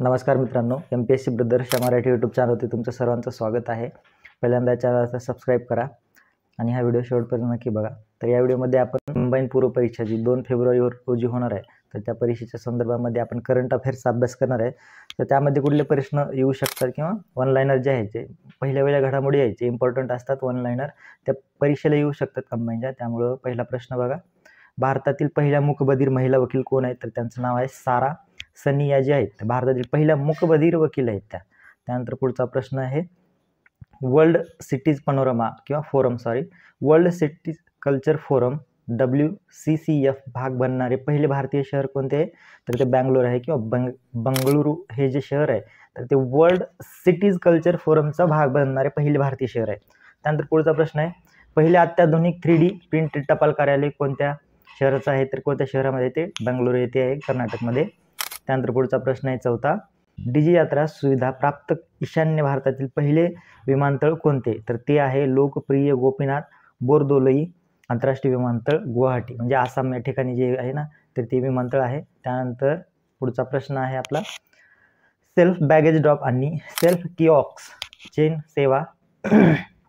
नमस्कार मित्रांनो, MPSC ब्रदर्सच्या Marathi YouTube चॅनलवरती तुमचं सर्वांचं स्वागत आहे. पहिल्यांदा चॅनलला सबस्क्राईब करा आणि हा व्हिडिओ शेवटपर्यंत नक्की बघा. तर या व्हिडिओमध्ये आपण कंबाईन पूर्व परीक्षा जी 2 फेब्रुवारीवर रोजी होणार आहे, तर त्या परीक्षेच्या संदर्भामध्ये आपण करंट अफेअर्सचा अभ्यास करणार आहे. तर त्यामध्ये कुठले प्रश्न येऊ शकतात किंवा वन लाइनर जे आहेत ते पहिल्या घडामोडी आहेत जे इम्पॉर्टंट असतात, वन लाइनर त्या परीक्षेला येऊ शकतात कंबाईनच्या. त्यामुळं पहिला प्रश्न बघा, भारतातील पहिल्या मूकबधीर महिला वकील कोण आहेत? तर त्यांचं नाव आहे सारा सनिया जे आहेत भारतातील पहिल्या मूकबधीर वकील आहेत त्या. त्यानंतर पुढचा प्रश्न आहे, वर्ल्ड सिटीज पॅनोरामा किंवा forum world cities culture forum WCCF भाग बनणारे पहिले भारतीय शहर कोणते आहे? तर ते बँगलोर आहे किंवा बंगळुरू हे जे शहर आहे तर ते वर्ल्ड सिटीज कल्चर फोरमचा भाग बनणारे पहिले भारतीय शहर आहे. त्यानंतर पुढचा प्रश्न आहे, पहिले अत्याधुनिक 3D प्रिंटेड टपाल कार्यालय कोणत्या शहराचं आहे? तर कोणत्या शहरामध्ये? ते बंगळुरू येथे आहे, कर्नाटकमध्ये. त्यानंतर पुढचा प्रश्न आहे चौथा, डिजी यात्रा सुविधा प्राप्त ईशान्य भारतातील पहिले विमानतळ कोणते? तर ते आहे लोकप्रिय गोपीनाथ बोरदोलोई आंतरराष्ट्रीय विमानतळ, गुवाहाटी म्हणजे आसाम या ठिकाणी जे आहे ना, तर ते विमानतळ आहे. त्यानंतर पुढचा प्रश्न आहे आपला, सेल्फ बॅगेज ड्रॉप आणि सेल्फ किऑक्स चेन सेवा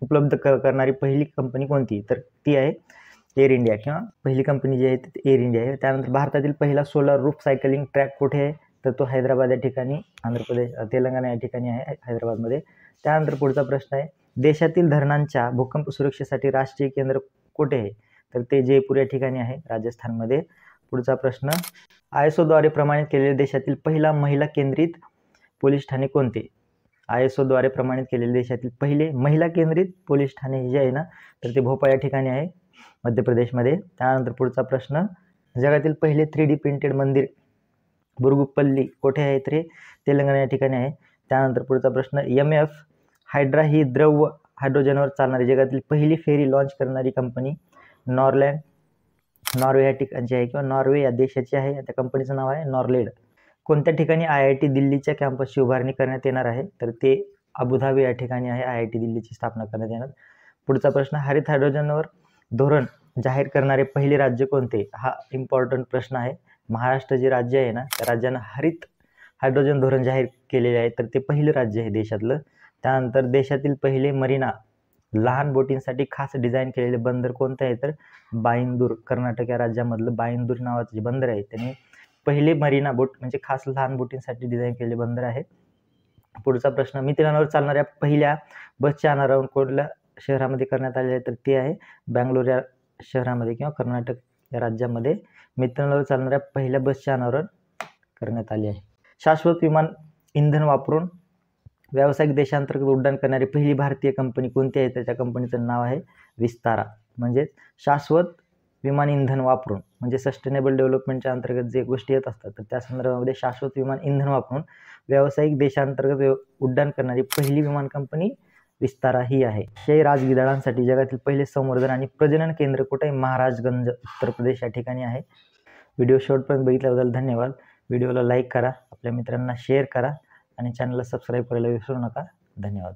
उपलब्ध करणारी पहिली कंपनी कोणती? तर ती आहे एअर इंडिया किंवा पहिली कंपनी जी आहे ती एअर इंडिया आहे. त्यानंतर भारतातील पहिला सोलर रूफ सायकलिंग ट्रॅक कुठे आहे? तर तो हैदराबाद या ठिकाणी, आंध्र प्रदेश, तेलंगणा या ठिकाणी आहे, हैदराबादमध्ये. त्यानंतर पुढचा प्रश्न आहे, देशातील धरणांच्या भूकंप सुरक्षेसाठी राष्ट्रीय केंद्र कुठे आहे? तर ते जयपूर या ठिकाणी आहे, राजस्थानमध्ये. पुढचा प्रश्न, ISOद्वारे प्रमाणित केलेले देशातील पहिला महिला केंद्रित पोलीस ठाणे कोणते? ISOद्वारे प्रमाणित केलेले देशातील पहिले महिला केंद्रित पोलीस ठाणे जे आहे ना, तर ते भोपाळ या ठिकाणी आहे, मध्य प्रदेशमध्ये. त्यानंतर पुढचा प्रश्न, जगातील पहिले 3D प्रिंटेड मंदिर बुरगुपल्ली कोठे आहे? तर तेलंगणा या ठिकाणी आहे. त्यानंतर पुढचा प्रश्न, MF हायड्रा ही द्रव हायड्रोजनवर चालणारी जगातील पहिली फेरी लॉन्च करणारी कंपनी नॉर्वे या ठिकाणची आहे किंवा नॉर्वे या देशाची आहे. त्या कंपनीचं नाव आहे नॉर्लेड. कोणत्या ठिकाणी IIT दिल्लीच्या कॅम्पसची उभारणी करण्यात येणार आहे? तर ते अबुधाबी या ठिकाणी आहे, IIT दिल्लीची स्थापना करण्यात येणार. पुढचा प्रश्न, हरित हायड्रोजनवर धोरण जाहीर करणारे पहिले राज्य कोणते? हा इम्पॉर्टंट प्रश्न आहे. महाराष्ट्र जे राज्य आहे ना, त्या राज्यानं हरित हायड्रोजन धोरण जाहीर केलेले आहे, तर ते पहिलं राज्य आहे देशातलं. त्यानंतर देशातील पहिले मरीना लहान बोटींसाठी खास डिझाईन केलेले बंदर कोणते आहे? तर बाईंदूर, कर्नाटक या राज्यामधलं बाईंदूर नावाचं जे बंदर आहे त्याने पहिले मरीना बोट म्हणजे खास लहान बोटींसाठी डिझाईन केलेले बंदर आहे. पुढचा प्रश्न, मिथेनॉलवर चालणाऱ्या पहिल्या बसचे अनावरण कोणत्या शहरामध्ये करण्यात आले आहे? तर ते आहे बँगलोर या शहरामध्ये किंवा कर्नाटक या राज्यामध्ये मिथेनॉलवर चालणाऱ्या पहिल्या बसचे अनावरण करण्यात आले आहे. शाश्वत विमान इंधन वापरून व्यावसायिक देशांतर्गत उड्डाण करणारी पहिली भारतीय कंपनी कोणती आहे? तर त्या कंपनीचं नाव आहे विस्तारा. म्हणजे शाश्वत विमान इंधन वापरून म्हणजे सस्टेनेबल डेव्हलपमेंटच्या अंतर्गत जे गोष्टी येत असतात, तर त्या संदर्भामध्ये शाश्वत विमान इंधन वापरून व्यावसायिक देशांतर्गत उड्डाण करणारी पहिली विमान कंपनी विस्तारा ही आहे. हे राजगिधाडांसाठी जगातील पहिले संवर्धन आणि प्रजनन केंद्र कुठे आहे? महाराजगंज, उत्तर प्रदेश या ठिकाणी आहे. व्हिडिओ शेवटपर्यंत बघितल्याबद्दल धन्यवाद. व्हिडिओला लाईक करा, आपल्या मित्रांना शेअर करा आणि चॅनलला सबस्क्राईब करायला विसरू नका. धन्यवाद.